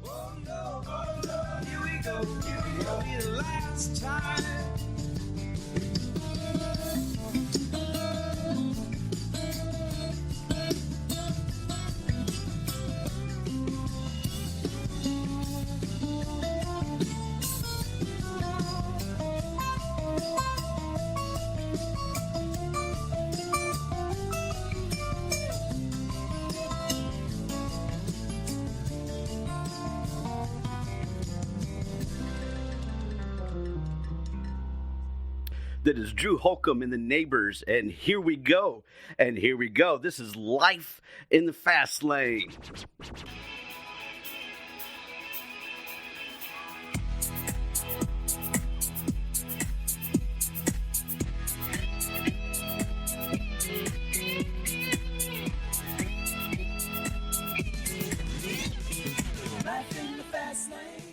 Oh no, oh no, here we go, the last time. That is Drew Holcomb and the Neighbors, and here we go. And here we go. This is Life in the Fast Lane.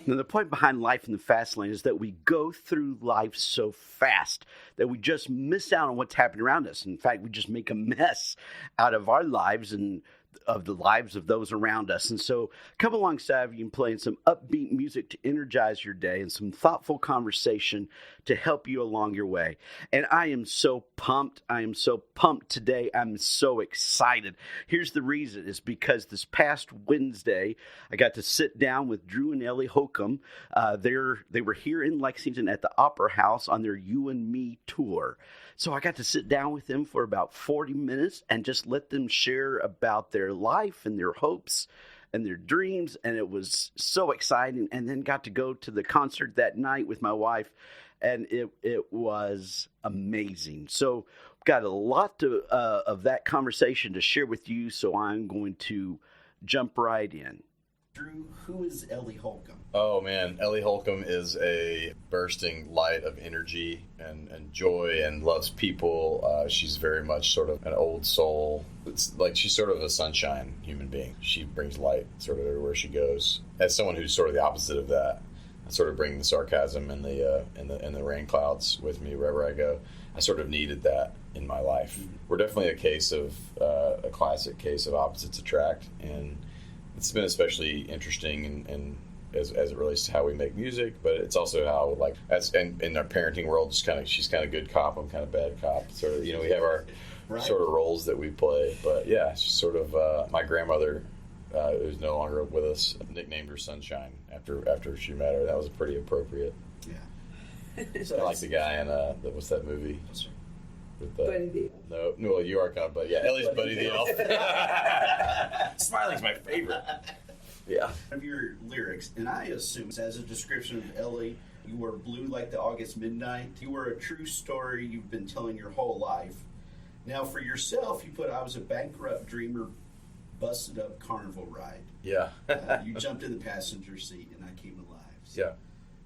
Now, the point behind Life in the Fast Lane is that we go through life so fast that we just miss out on what's happening around us. In fact, we just make a mess out of our lives and of the lives of those around us. And so come alongside of you and playing some upbeat music to energize your day and some thoughtful conversation to help you along your way. And I am so pumped. I am so pumped today. I'm so excited. Here's the reason. It's because this past Wednesday, I got to sit down with Drew and Ellie Holcomb. They were here in Lexington at the Opera House on their You and Me tour. So I got to sit down with them for about 40 minutes and just let them share about their life and their hopes and their dreams. And it was so exciting. And then got to go to the concert that night with my wife. And it was amazing. So got a lot of that conversation to share with you. So I'm going to jump right in. Drew, who is Ellie Holcomb? Oh man, Ellie Holcomb is a bursting light of energy and joy and loves people. She's very much sort of an old soul. It's like she's sort of a sunshine human being. She brings light sort of everywhere she goes. As someone who's sort of the opposite of that, I sort of bring the sarcasm and the rain clouds with me wherever I go. I sort of needed that in my life. We're definitely a classic case of opposites attract, and it's been especially interesting and as it relates to how we make music, but it's also how in our parenting world, she's kind of good cop, I'm kind of bad cop. Sort of, we have our sort of roles that we play. But yeah, she's sort of my grandmother, who's no longer with us, nicknamed her Sunshine after she met her. That was pretty appropriate. Yeah. So I like the guy in what's that movie? Buddy the Elf. No, you are kind of Buddy. Yeah, Ellie's Buddy the Elf. Smiling's my favorite. Yeah. Of your lyrics, and I assume as a description of Ellie, you were blue like the August midnight. You were a true story you've been telling your whole life. Now for yourself, you put, I was a bankrupt dreamer, busted up carnival ride. Yeah. You jumped in the passenger seat and I came alive. So. Yeah.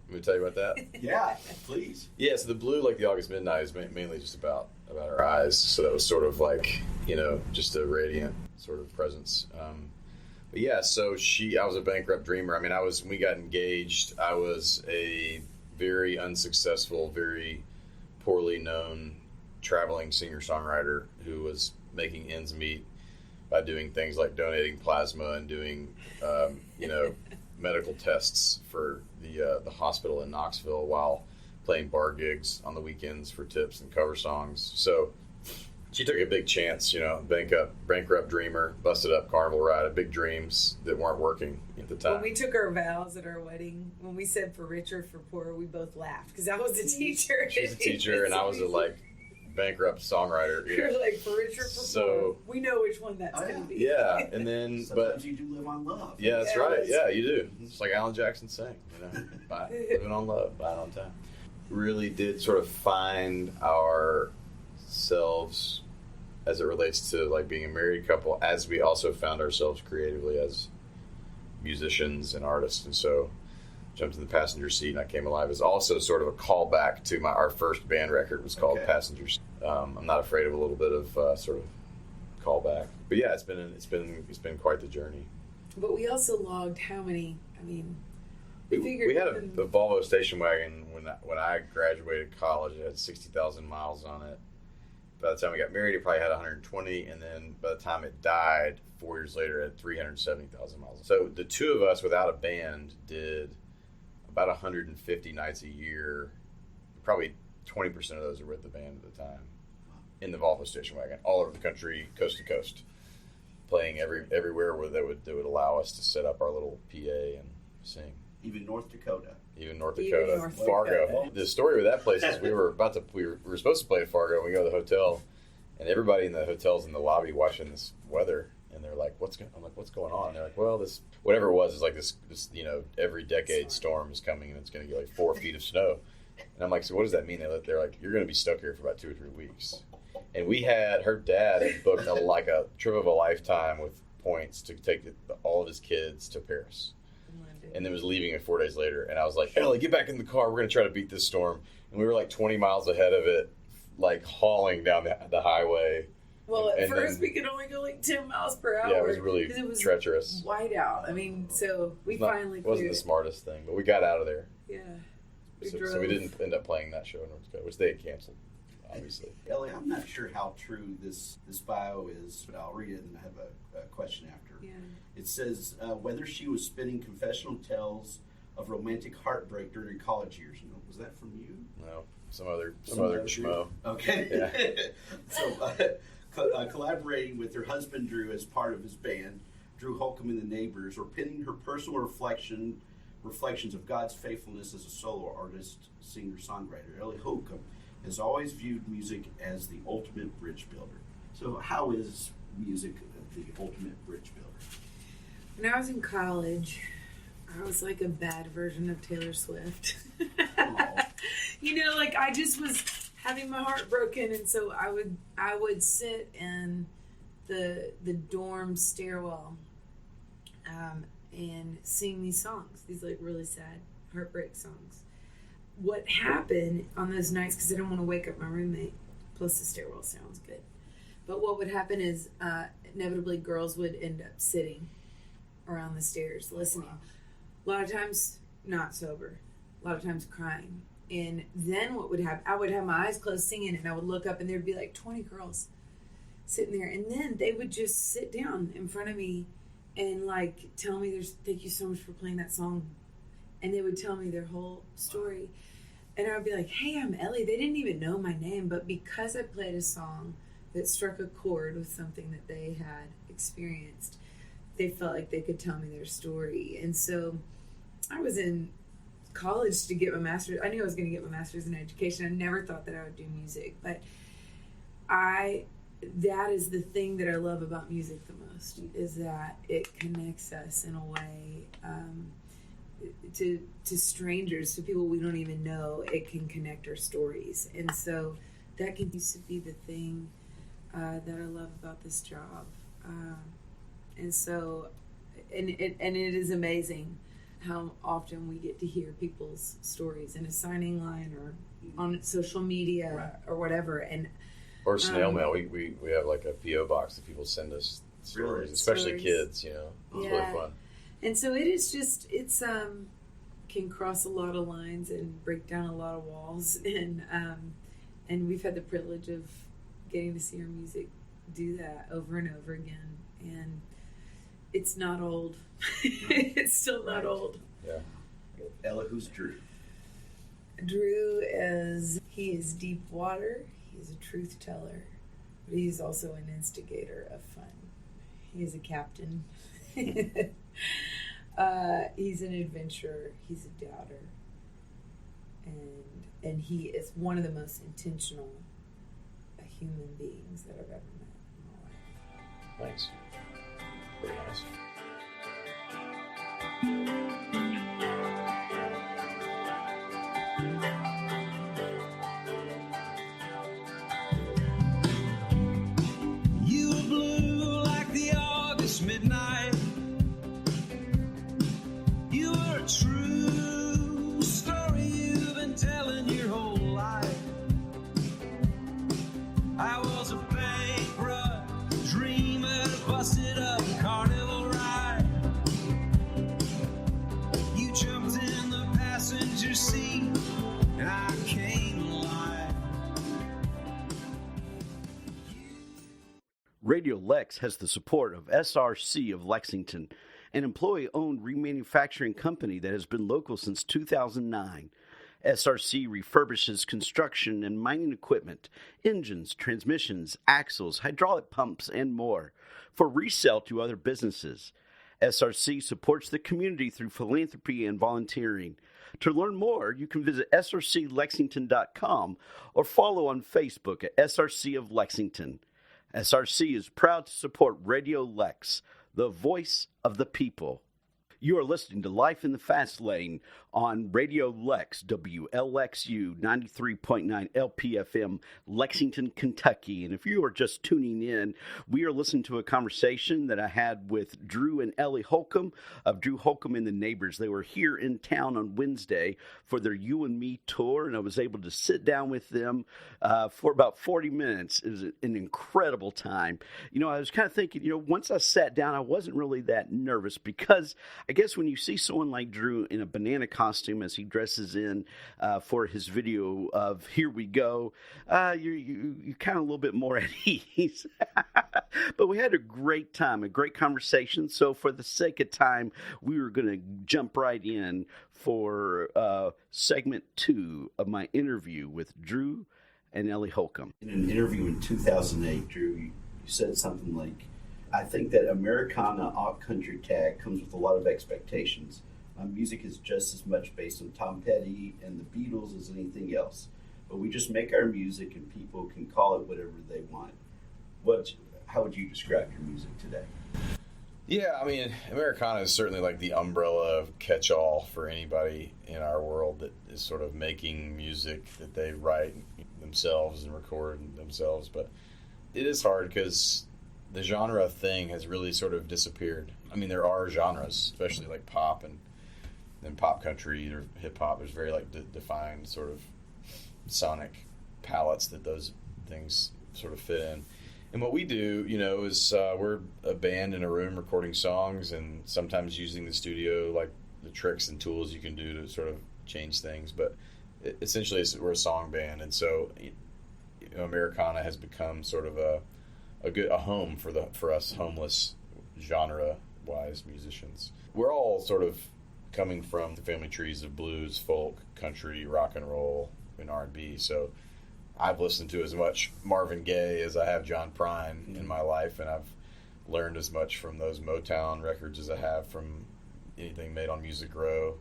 Let me tell you about that. Yeah, please. Yeah, so the blue like the August midnight is mainly just about her eyes. So that was sort of like, just a radiant sort of presence. But yeah, so I was a bankrupt dreamer. I mean, when we got engaged, I was a very unsuccessful, very poorly known traveling singer-songwriter who was making ends meet by doing things like donating plasma and doing, medical tests for the hospital in Knoxville while playing bar gigs on the weekends for tips and cover songs. So she took a big chance, bankrupt dreamer, busted up carnival ride, big dreams that weren't working at the time. When we took our vows at our wedding, when we said for richer, for poorer, we both laughed because I was a teacher. She's a teacher and I was a bankrupt songwriter. You're like for richer, for poorer. We know which one that's going to be. Yeah, and then sometimes you do live on love. Yeah, that's right. Yeah, you do. It's like Alan Jackson sang, living on love, buying on time. Really did sort of find ourselves as it relates to being a married couple, as we also found ourselves creatively as musicians and artists. And so jumped in the passenger seat and I came alive is also sort of a callback to our first band record was called Passengers. I'm not afraid of a little bit of sort of callback, but yeah, it's been quite the journey. But we also logged how many? I mean, we had a Volvo station wagon when I graduated college. It had 60,000 miles on it, by the time we got married, it probably had 120, and then by the time it died, 4 years later, it had 370,000 miles. So the two of us without a band did about 150 nights a year. Probably 20% of those were with the band at the time, in the Volvo station wagon, all over the country, coast to coast, playing everywhere where they would allow us to set up our little PA and sing. Even North Dakota. Even North Dakota, Fargo. The story with that place is we were supposed to play at Fargo, and we go to the hotel, and everybody in the hotel's in the lobby watching this weather, and they're like, what's going on? And they're like, well, this, whatever it was, is like this, every decade storm is coming, and it's going to get like 4 feet of snow. And I'm like, so what does that mean? They're like, you're going to be stuck here for about 2 or 3 weeks. And her dad had booked a trip of a lifetime with points to take all of his kids to Paris. And then was leaving it 4 days later. And I was like, Ellie, get back in the car. We're going to try to beat this storm. And we were like 20 miles ahead of it, like hauling down the highway. Well, at first we could only go like 10 miles per hour. Yeah, it was really treacherous. White out. I mean, so we finally It wasn't the smartest thing, but we got out of there. Yeah. So we didn't end up playing that show in North Dakota, which they had canceled, obviously. Ellie, I'm not sure how true this bio is, but I'll read it and I have a question after. Yeah. It says, whether she was spinning confessional tales of romantic heartbreak during her college years. Was that from you? No, some other schmo. Okay. Yeah. So collaborating with her husband, Drew, as part of his band, Drew Holcomb and the Neighbors, or penning her personal reflections of God's faithfulness as a solo artist, singer, songwriter, Ellie Holcomb has always viewed music as the ultimate bridge builder. So how is music the ultimate bridge builder? When I was in college, I was like a bad version of Taylor Swift. Like I just was having my heart broken, and so I would sit in the dorm stairwell and sing these songs, these like really sad heartbreak songs. What happened on those nights, because I didn't want to wake up my roommate, plus the stairwell sounds good, but what would happen is inevitably girls would end up sitting around the stairs listening. A lot of times not sober, a lot of times crying. And then what would happen, I would have my eyes closed singing, and I would look up and there'd be like 20 girls sitting there, and then they would just sit down in front of me and like tell me, thank you so much for playing that song. And they would tell me their whole story. And I would be like, hey, I'm Ellie. They didn't even know my name, but because I played a song that struck a chord with something that they had experienced, they felt like they could tell me their story. And so I was in college to get my master's. I knew I was going to get my master's in education. I never thought that I would do music, but that is the thing that I love about music the most, is that it connects us in a way to strangers, to people we don't even know. It can connect our stories, and so that continues to be the thing that I love about this job. And so, and it is amazing how often we get to hear people's stories in a signing line or on social media or whatever. Or snail mail. We have like a P.O. box that people send us stories, especially kids, It's really fun. And so it is just, it's can cross a lot of lines and break down a lot of walls. And we've had the privilege of getting to see our music do that over and over again. And it's not old. It's still not old. Yeah. Ella, who's Drew? Drew he is deep water. He's a truth teller, but he's also an instigator of fun. He is a captain. He's an adventurer. He's a doubter. And he is one of the most intentional human beings that I've ever met in my life. Nice. Very nice. You were blue like the August midnight. You were a true story you've been telling your whole life. I was a bankrupt dreamer, busted up carnival ride. You jumped in the passenger seat, and I came alive. Radio Lex has the support of SRC of Lexington, an employee-owned remanufacturing company that has been local since 2009. SRC refurbishes construction and mining equipment, engines, transmissions, axles, hydraulic pumps, and more for resale to other businesses. SRC supports the community through philanthropy and volunteering. To learn more, you can visit srclexington.com or follow on Facebook at SRC of Lexington. SRC is proud to support Radio Lex, the voice of the people. You are listening to Life in the Fast Lane on Radio Lex, WLXU 93.9 LPFM, Lexington, Kentucky. And if you are just tuning in, we are listening to a conversation that I had with Drew and Ellie Holcomb of Drew Holcomb and the Neighbors. They were here in town on Wednesday for their You and Me tour, and I was able to sit down with them for about 40 minutes. It was an incredible time. You know, I was kind of thinking, once I sat down, I wasn't really that nervous because I guess when you see someone like Drew in a banana costume as he dresses in for his video of Here We Go, you're kind of a little bit more at ease. But we had a great time, a great conversation. So for the sake of time, we were going to jump right in for segment 2 of my interview with Drew and Ellie Holcomb. In an interview in 2008, Drew, you said something like, I think that Americana alt country tag comes with a lot of expectations. Music is just as much based on Tom Petty and the Beatles as anything else. But we just make our music and people can call it whatever they want. How would you describe your music today? Yeah, I mean, Americana is certainly like the umbrella of catch-all for anybody in our world that is sort of making music that they write themselves and record themselves. But it is hard because the genre thing has really sort of disappeared. I mean, there are genres, especially like pop and pop country or hip hop. There's very like defined sort of sonic palettes that those things sort of fit in. And what we do, is we're a band in a room recording songs and sometimes using the studio, like the tricks and tools you can do to sort of change things. But essentially, we're a song band, and so Americana has become sort of a home for us homeless genre-wise musicians. We're all sort of coming from the family trees of blues, folk, country, rock and roll, and R&B. So I've listened to as much Marvin Gaye as I have John Prine in my life, and I've learned as much from those Motown records as I have from anything made on Music Row.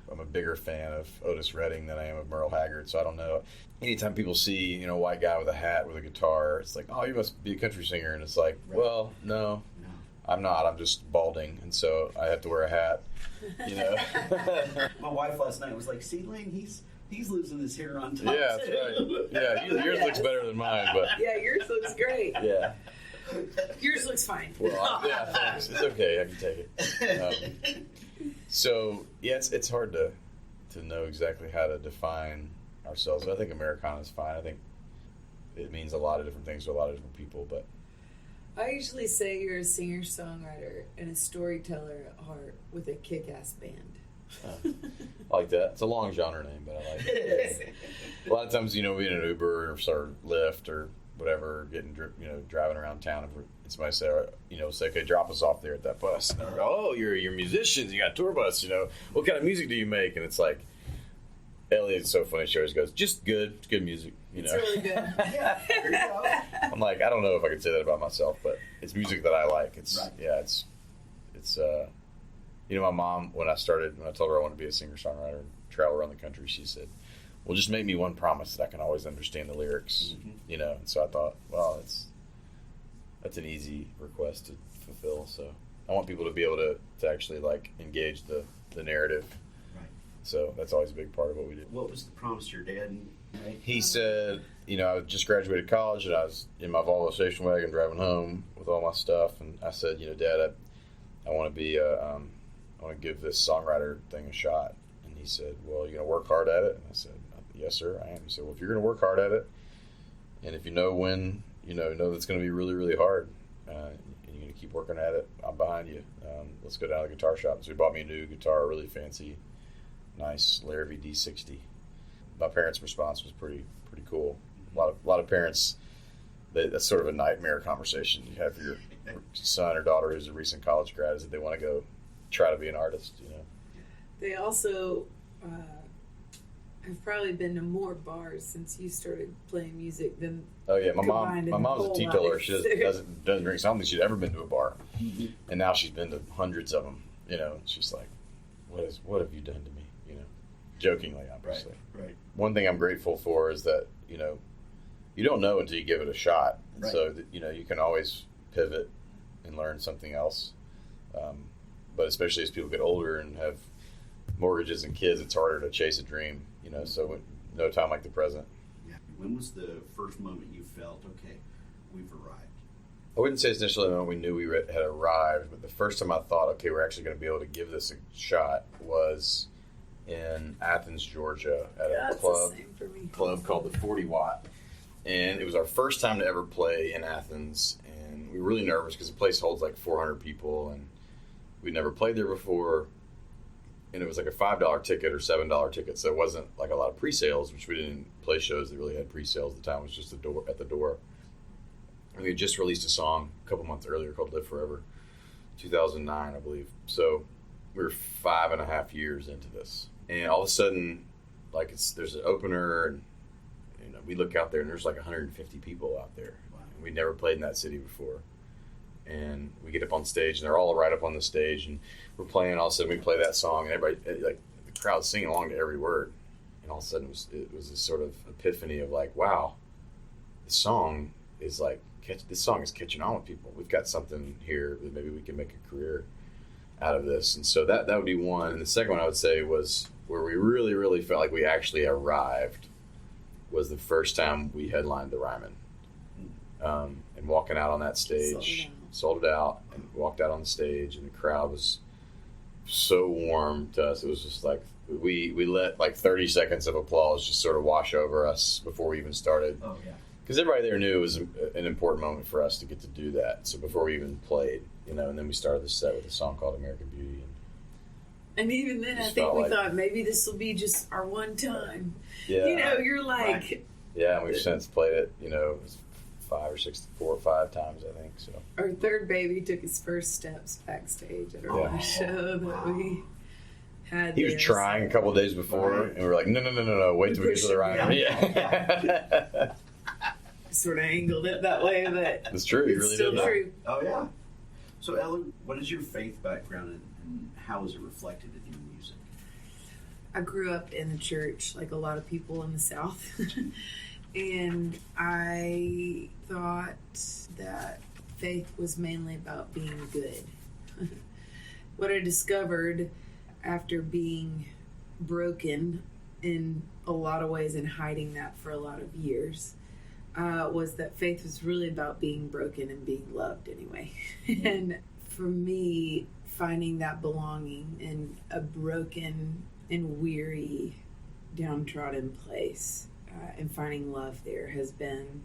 I'm a bigger fan of Otis Redding than I am of Merle Haggard, so I don't know. Anytime people see, a white guy with a hat with a guitar, it's like, oh, you must be a country singer. And it's like, well, no, I'm not. I'm just balding, and so I have to wear a hat, My wife last night was like, see, Lane, he's losing his hair on top. Yeah, that's right. Yeah, yours looks better than mine, but Yeah, yours looks great. yeah. Yours looks fine. Well, yeah, thanks. It's okay. I can take it. So yeah, it's hard to know exactly how to define ourselves. But I think Americana is fine. I think it means a lot of different things to a lot of different people. But I usually say you're a singer-songwriter and a storyteller at heart with a kick-ass band. I like that. It's a long genre name, but I like it. A lot of times, we in an Uber or Lyft or whatever, driving around town, and somebody say, okay, drop us off there at that bus. And I go, oh, you're musicians, you got a tour bus, what kind of music do you make? And it's like, Ellie is so funny, she always goes, just good music, It's really good. Yeah, there you go. I'm like, I don't know if I could say that about myself, but it's music that I like. It's, right. Yeah, it's my mom, when I told her I wanted to be a singer-songwriter and travel around the country, she said, well, just make me one promise that I can always understand the lyrics, and so I thought, well, that's an easy request to fulfill. So I want people to be able to actually like engage the narrative. Right. So that's always a big part of what we do. What was the promise your dad made? He said, I just graduated college and I was in my Volvo station wagon driving home with all my stuff, and I said, Dad, I want to be I want to give this songwriter thing a shot. And he said, well, you're going to work hard at it? And I said, yes, sir, I am. He said, well, if you're going to work hard at it, and if you know when, know that's going to be really, really hard, and you're going to keep working at it, I'm behind you. Let's go down to the guitar shop. So he bought me a new guitar, a really fancy, nice Larrivee D60. My parents' response was pretty cool. A lot of parents that's sort of a nightmare conversation you have for your son or daughter who's a recent college grad, is that they want to go try to be an artist, you know. They also have probably been to more bars since you started playing music than. Oh yeah, my combined in the mom's a whole teetotaler. life. She doesn't drink. So I don't think she'd ever been to a bar, and now she's been to hundreds of them. You know, she's like, what have you done to me? You know, jokingly, obviously. Right. One thing I'm grateful for is that, you know, you don't know until you give it a shot. Right. So that, you know, you can always pivot and learn something else. But especially as people get older and have mortgages and kids, it's harder to chase a dream. You know, so no time like the present. Yeah. When was the first moment you felt, okay, we've arrived? I wouldn't say it's initially the moment we knew we had arrived, but the first time I thought, okay, we're actually going to be able to give this a shot was in Athens, Georgia, at a club called the 40 Watt. And it was our first time to ever play in Athens, and we were really nervous because the place holds like 400 people, and we'd never played there before. And it was like a $5 ticket or $7 ticket, so it wasn't like a lot of pre-sales, which we didn't play shows that really had pre-sales at the time. It was just at the door. And we had just released a song a couple months earlier called Live Forever, 2009, I believe. So we were 5.5 years into this. And all of a sudden, like there's an opener, and you know, we look out there and there's like 150 people out there. Wow. And we'd never played in that city before. And we get up on stage, and they're all right up on the stage, and we're playing. All of a sudden, we play that song, and everybody, like the crowd's singing along to every word. And all of a sudden, it was this sort of epiphany of like, wow, this song is catching on with people. We've got something here that maybe we can make a career out of this. And so that would be one. And the second one I would say was where we really, really felt like we actually arrived was the first time we headlined the Ryman. And walking out on that stage, sold it out, and walked out on the stage, and the crowd was so warm to us. It was just like we let like 30 seconds of applause just sort of wash over us before we even started. Oh yeah. Because everybody there knew it was an important moment for us to get to do that. So before we even played, you know, and then we started the set with a song called American Beauty. And even then, I think we thought maybe this will be just our one time. Yeah. You know, you're like... Right. Yeah, and we've since played it, you know, 4 or 5 times, I think. So our third baby took his first steps backstage at our last show that we had. He was trying a couple of days before, and we were like, no, wait till we get to the Ryman. Yeah. Sort of angled it that way, but it's true. You really still did. True. Oh yeah. So Ellen, what is your faith background, and how is it reflected in your music? I grew up in the church, like a lot of people in the South, and I thought that faith was mainly about being good. What I discovered after being broken in a lot of ways and hiding that for a lot of years was that faith was really about being broken and being loved anyway. And for me, finding that belonging in a broken and weary, downtrodden place and finding love there has been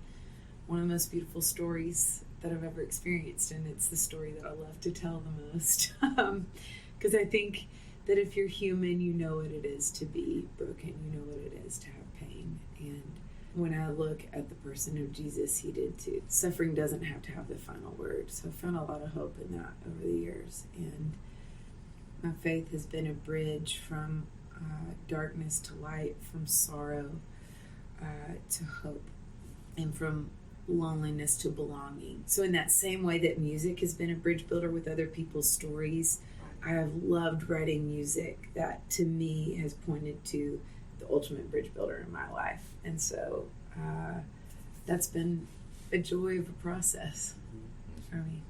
one of the most beautiful stories that I've ever experienced. And it's the story that I love to tell the most. Because I think that if you're human, you know what it is to be broken. You know what it is to have pain. And when I look at the person of Jesus, he did too. Suffering doesn't have to have the final word. So I found a lot of hope in that over the years. And my faith has been a bridge from darkness to light, from sorrow to hope, and from loneliness to belonging. So in that same way that music has been a bridge builder with other people's stories, I have loved writing music that to me has pointed to the ultimate bridge builder in my life. And so that's been a joy of a process for me.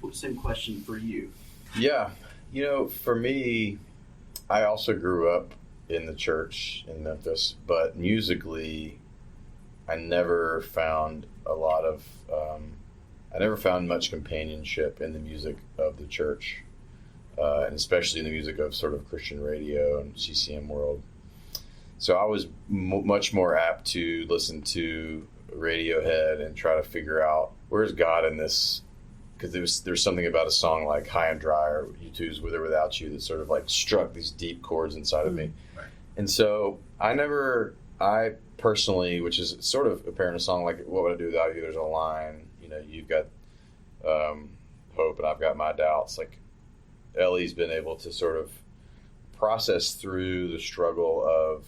Well, same question for you. Yeah. You know, for me, I also grew up in the church in Memphis, but musically, I never found I never found much companionship in the music of the church, and especially in the music of sort of Christian radio and CCM world. So I was much more apt to listen to Radiohead and try to figure out where's God in this, because there's something about a song like High and Dry or U2's With or Without You that sort of like struck these deep chords inside of me. Right. And so I never I personally, which is sort of apparent in a song like "What Would I Do Without You?" There's a line, you've got hope and I've got my doubts. Like Ellie's been able to sort of process through the struggle of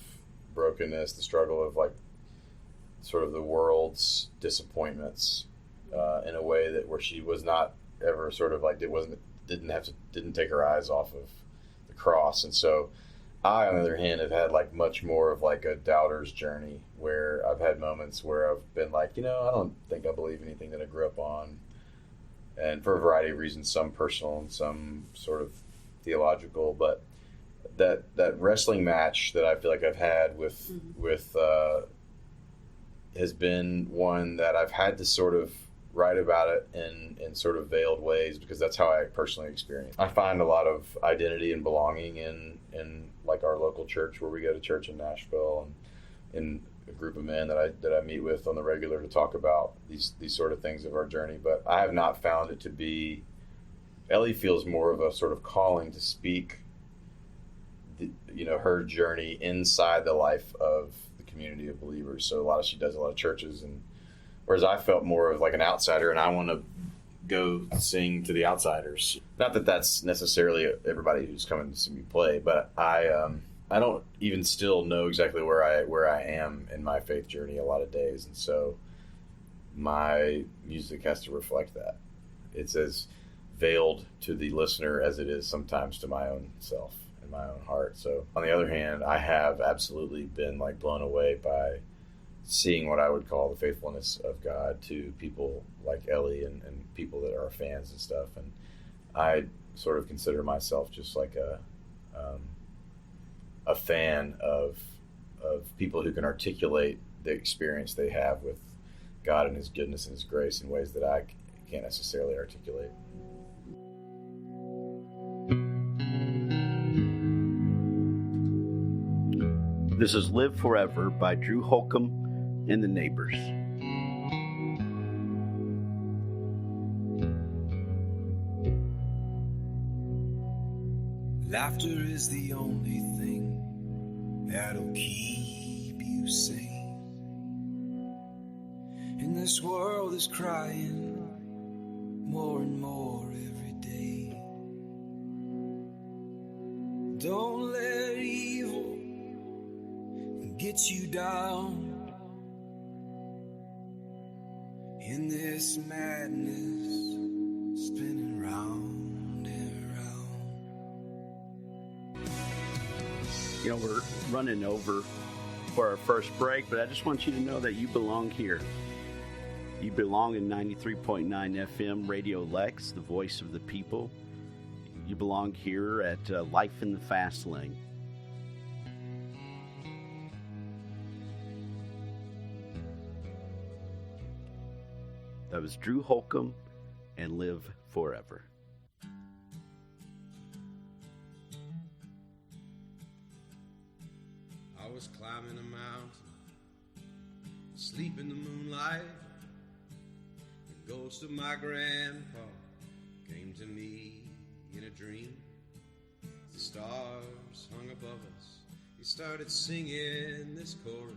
brokenness, the struggle of like sort of the world's disappointments in a way that where she was not ever sort of like didn't take her eyes off of the cross. And so I, on the other hand, have had like much more of like a doubter's journey where I've had moments where I've been like, I don't think I believe anything that I grew up on. And for a variety of reasons, some personal and some sort of theological, but that wrestling match that I feel like I've had with has been one that I've had to sort of write about it in sort of veiled ways, because that's how I personally experience. I find a lot of identity and belonging in like our local church where we go to church in Nashville, and in a group of men that I meet with on the regular to talk about these sort of things of our journey. But I have not found it to be. Ellie feels more of a sort of calling to speak her journey inside the life of the community of believers. So she does a lot of churches, and whereas I felt more of like an outsider, and I want to go sing to the outsiders. Not that that's necessarily everybody who's coming to see me play, but I don't even still know exactly where I am in my faith journey a lot of days, and so my music has to reflect that. It's as veiled to the listener as it is sometimes to my own self and my own heart. So on the other hand, I have absolutely been like blown away by seeing what I would call the faithfulness of God to people like Ellie and people that are fans and stuff. And I sort of consider myself just like a fan of people who can articulate the experience they have with God and His goodness and His grace in ways that I can't necessarily articulate. This is Live Forever by Drew Holcomb and the Neighbors. Laughter is the only thing that'll keep you sane. And this world is crying more and more every day. Don't let evil get you down in this madness spinning round and round. We're running over for our first break, but I just want you to know that you belong here. You belong in 93.9 FM Radio Lex, the voice of the people. You belong here at Life in the Fast Lane. That was Drew Holcomb and Live Forever. I was climbing a mountain, asleep in the moonlight. The ghost of my grandpa came to me in a dream. The stars hung above us. He started singing this chorus.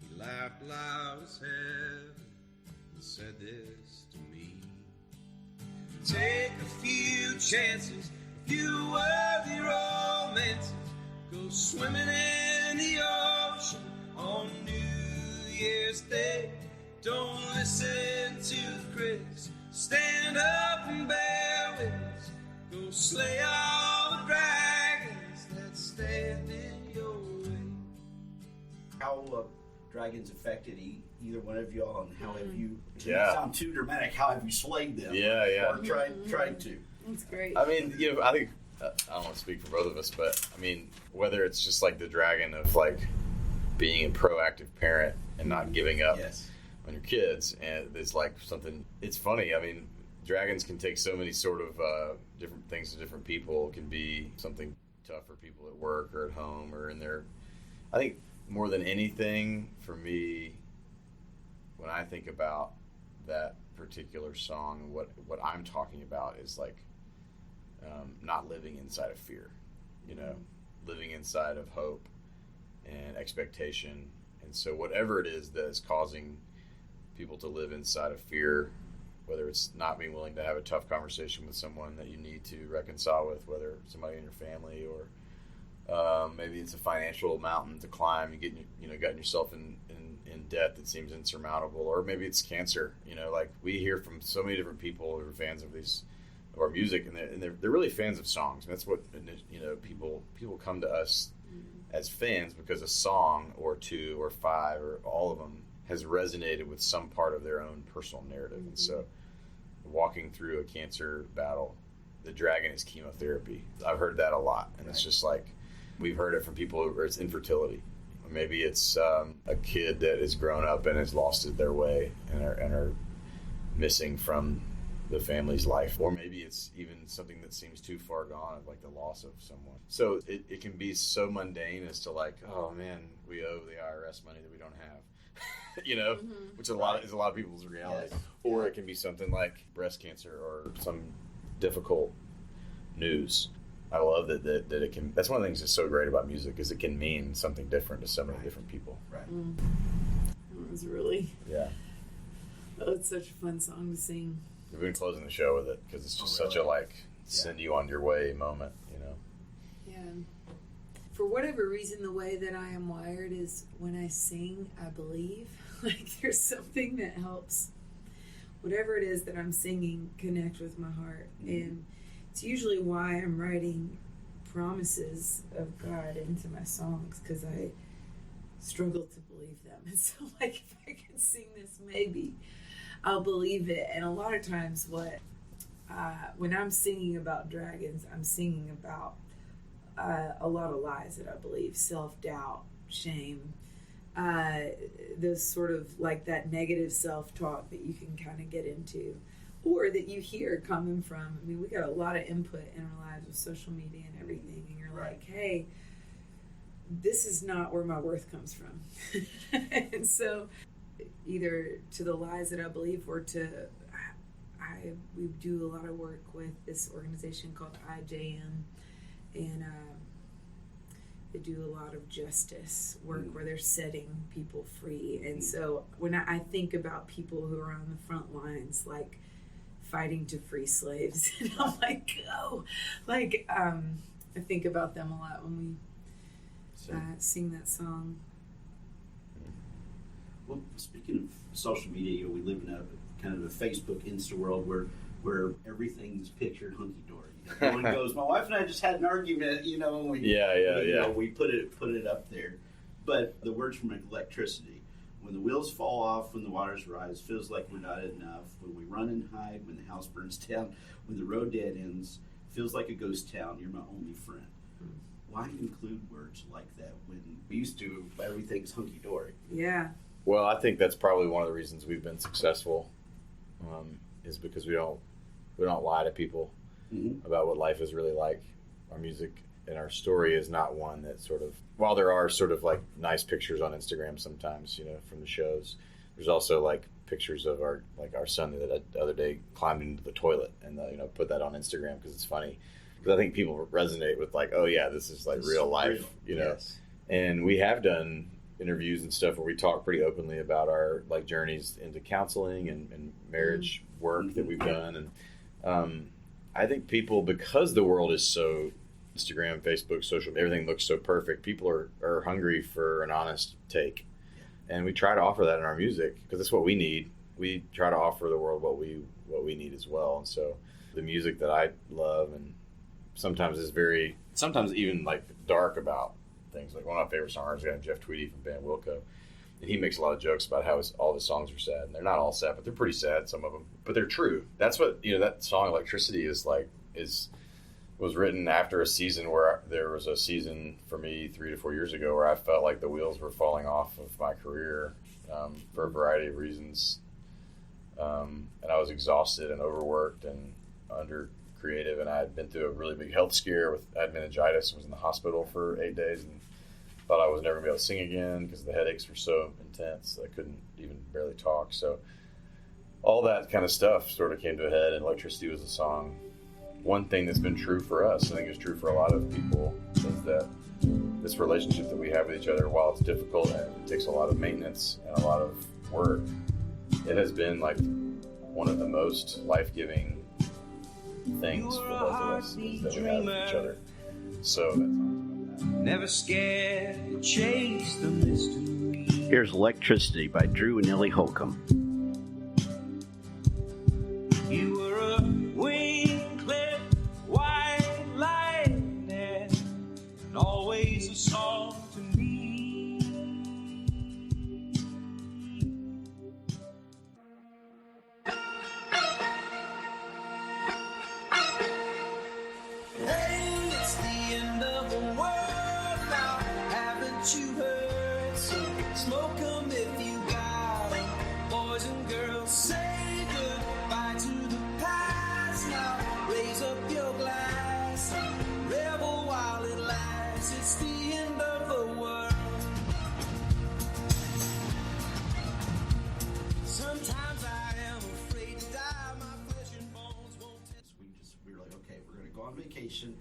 He laughed loud as heaven and said this to me: take a few chances, a few worthy romances. Go swimming in the ocean on New Year's Day. Don't listen to the critics. Stand up and bear witness. Go slay all the dragons that stand in your way. How dragons affected either one of y'all, and how have you? Yeah. Sound too dramatic. How have you slayed them? Yeah. Or tried to? That's great. I mean, I think I don't want to speak for both of us, but I mean, whether it's just like the dragon of like being a proactive parent and not giving up on your kids, and it's like something. It's funny. I mean, dragons can take so many sort of different things to different people. It can be something tough for people at work or at home or in their. I think more than anything for me, when I think about that particular song, what I'm talking about is like. Not living inside of fear, living inside of hope, and expectation. And so whatever it is that is causing people to live inside of fear, whether it's not being willing to have a tough conversation with someone that you need to reconcile with, whether somebody in your family, or maybe it's a financial mountain to climb, and gotten yourself in debt that seems insurmountable, or maybe it's cancer. Like we hear from so many different people who are fans of our music, and they're really fans of songs. And that's what people come to us as fans because a song or two or five or all of them has resonated with some part of their own personal narrative. And so walking through a cancer battle, the dragon is chemotherapy. I've heard that a lot, and it's just like we've heard it from people where it's infertility. Maybe it's a kid that has grown up and has lost their way and are missing from the family's life. Or maybe it's even something that seems too far gone, like the loss of someone. So it can be so mundane as to like, oh man, we owe the IRS money that we don't have. Which is a lot of people's reality. Yes. Or it can be something like breast cancer or some difficult news. I love that it can. That's one of the things that's so great about music is it can mean something different to so many different people. Right. It was really. Yeah. Oh, it's such a fun song to sing. We've been closing the show with it because it's just such a send you on your way moment. Yeah. For whatever reason, the way that I am wired is when I sing, I believe. Like there's something that helps whatever it is that I'm singing connect with my heart. And it's usually why I'm writing promises of God into my songs, because I struggle to believe them. And so like if I can sing this, maybe I'll believe it. And a lot of times when I'm singing about dragons, I'm singing about a lot of lies that I believe, self-doubt, shame, those sort of like that negative self-talk that you can kind of get into, or that you hear coming from. I mean, we got a lot of input in our lives with social media and everything, and you're like, hey, this is not where my worth comes from. And so either to the lies that I believe, or we do a lot of work with this organization called IJM, and they do a lot of justice work where they're setting people free. And so when I think about people who are on the front lines, like fighting to free slaves, and I'm like, I think about them a lot when we sing that song. Well, speaking of social media, we live in a kind of a Facebook Insta world where everything's pictured hunky dory. Everyone goes, my wife and I just had an argument, and we put it up there. But the words from Electricity: when the wheels fall off, when the waters rise, feels like we're not enough. When we run and hide, when the house burns down, when the road dead ends, feels like a ghost town. You're my only friend. Why include words like that when we used to everything's hunky dory? Yeah. Well, I think that's probably one of the reasons we've been successful, is because we don't lie to people about what life is really like. Our music and our story is not one that sort of, while there are sort of like nice pictures on Instagram sometimes, from the shows, there's also like pictures of our son that the other day climbed into the toilet and put that on Instagram because it's funny. Because I think people resonate with like, oh yeah, this is like real life, Yes. And we have done interviews and stuff where we talk pretty openly about our like journeys into counseling and marriage work that we've done. And I think people, because the world is so Instagram, Facebook, social, everything looks so perfect, people are hungry for an honest take. And we try to offer that in our music because that's what we need. We try to offer the world what we need as well. And so the music that I love and sometimes even like dark about things. Like one of my favorite songwriters, guy Jeff Tweedy from band Wilco, and he makes a lot of jokes about how all the songs are sad, and they're not all sad, but they're pretty sad, some of them, but they're true. That's what that song Electricity was written after a season where there was a season for me 3 to 4 years ago where I felt like the wheels were falling off of my career for a variety of reasons, and I was exhausted and overworked and under creative, and I had been through a really big health scare I had meningitis and was in the hospital for 8 days and thought I was never going to be able to sing again because the headaches were so intense I couldn't even barely talk. So all that kind of stuff sort of came to a head, and Electricity was a song. One thing that's been true for us, I think is true for a lot of people, is that this this relationship that we have with each other, while it's difficult and it takes a lot of maintenance and a lot of work, it has been like one of the most life-giving things for both of us is that we have with each other. So that's Never scared to chase the mystery. Here's Electricity by Drew and Ellie Holcomb. You were a wing-clipped white lightning, and always a song to me. Hey, it's the end of the world now, haven't you heard? So smoke 'em if you got 'em. Boys and girls, say goodbye to the past now. Raise up your glass and revel while it lasts. It's the end of the world. Sometimes I am afraid to die. My flesh and bones won't We were like, okay, we're going to go on vacation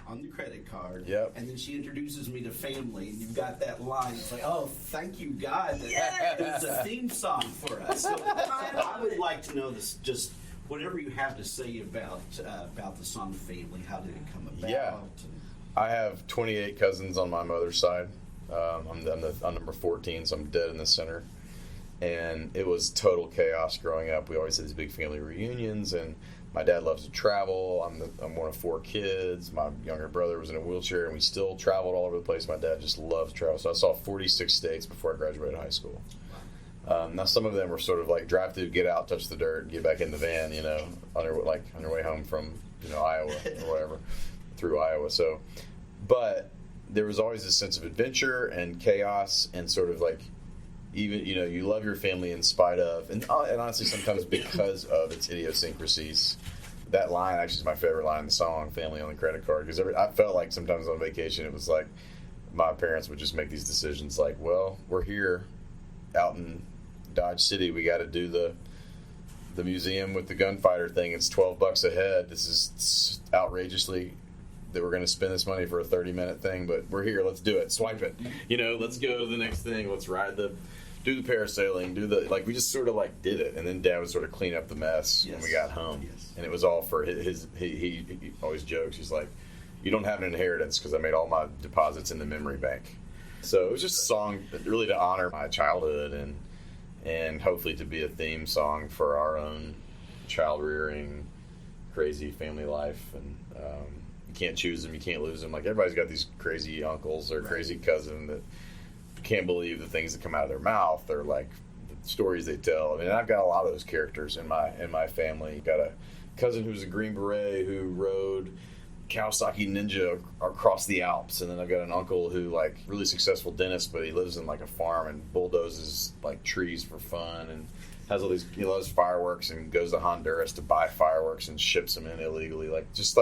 on the credit card. Yep. And then she introduces me to family, and you've got that line. It's like, oh, thank you, God, that it's a theme song for us. So I would like to know this, just whatever you have to say about the song Family. How did it come about? Yeah. I have 28 cousins on my mother's side. I'm number 14, so I'm dead in the center. And it was total chaos growing up. We always had these big family reunions, and my dad loves to travel. I'm one of 4 kids. My younger brother was in a wheelchair, and we still traveled all over the place. My dad just loves to travel. So I saw 46 states before I graduated high school. Now some of them were sort of like drive through, get out, touch the dirt, get back in the van, on your way home from Iowa or whatever, through Iowa. So, but there was always this sense of adventure and chaos and sort of like, even you love your family in spite of, and honestly sometimes because of its idiosyncrasies. That line actually is my favorite line in the song, "Family on the Credit Card," because I felt like sometimes on vacation it was like my parents would just make these decisions like, well, we're here out in Dodge City, we got to do the museum with the gunfighter thing. It's $12 a head. This is outrageously that we're going to spend this money for a 30-minute thing, but we're here. Let's do it. Swipe it. Let's go to the next thing. Let's do the parasailing, we just sort of like did it. And then Dad would sort of clean up the mess when we got home. Yes. And it was all for he always jokes. He's like, you don't have an inheritance because I made all my deposits in the memory bank. So it was just a song really to honor my childhood and hopefully to be a theme song for our own child rearing, crazy family life. And you can't choose them, you can't lose them. Like everybody's got these crazy uncles or crazy cousin that can't believe the things that come out of their mouth or like the stories they tell. I mean, I've got a lot of those characters in my family. Got a cousin who's a Green Beret who rode Kawasaki Ninja across the Alps, and then I've got an uncle who like really successful dentist, but he lives in like a farm and bulldozes like trees for fun and has all these loves fireworks and goes to Honduras to buy fireworks and ships them in illegally. Just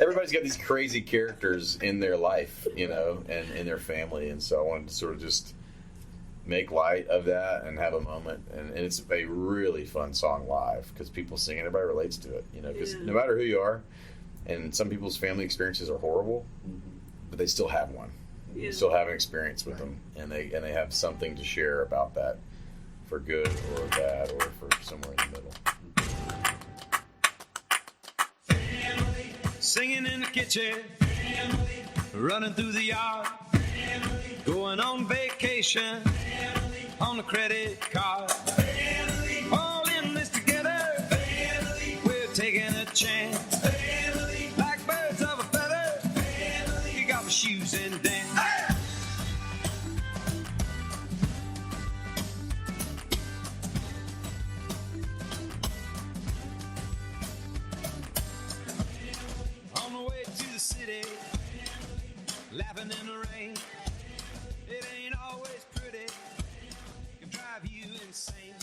everybody's got these crazy characters in their life, and in their family. And so I wanted to sort of just make light of that and have a moment. And it's a really fun song live because people sing it, everybody relates to it, because no matter who you are, and some people's family experiences are horrible, but they still have one. Yeah. You still have an experience with them, and they have something to share about that. For good or bad or for somewhere in the middle. Family, singing in the kitchen. Family, running through the yard. Family, going on vacation. Family, on the credit card. Family, all in this together. Family, we're taking a chance. Family, like birds of a feather. Family, kick off my shoes and dance. Laughing in the rain, it ain't always pretty, can drive you insane.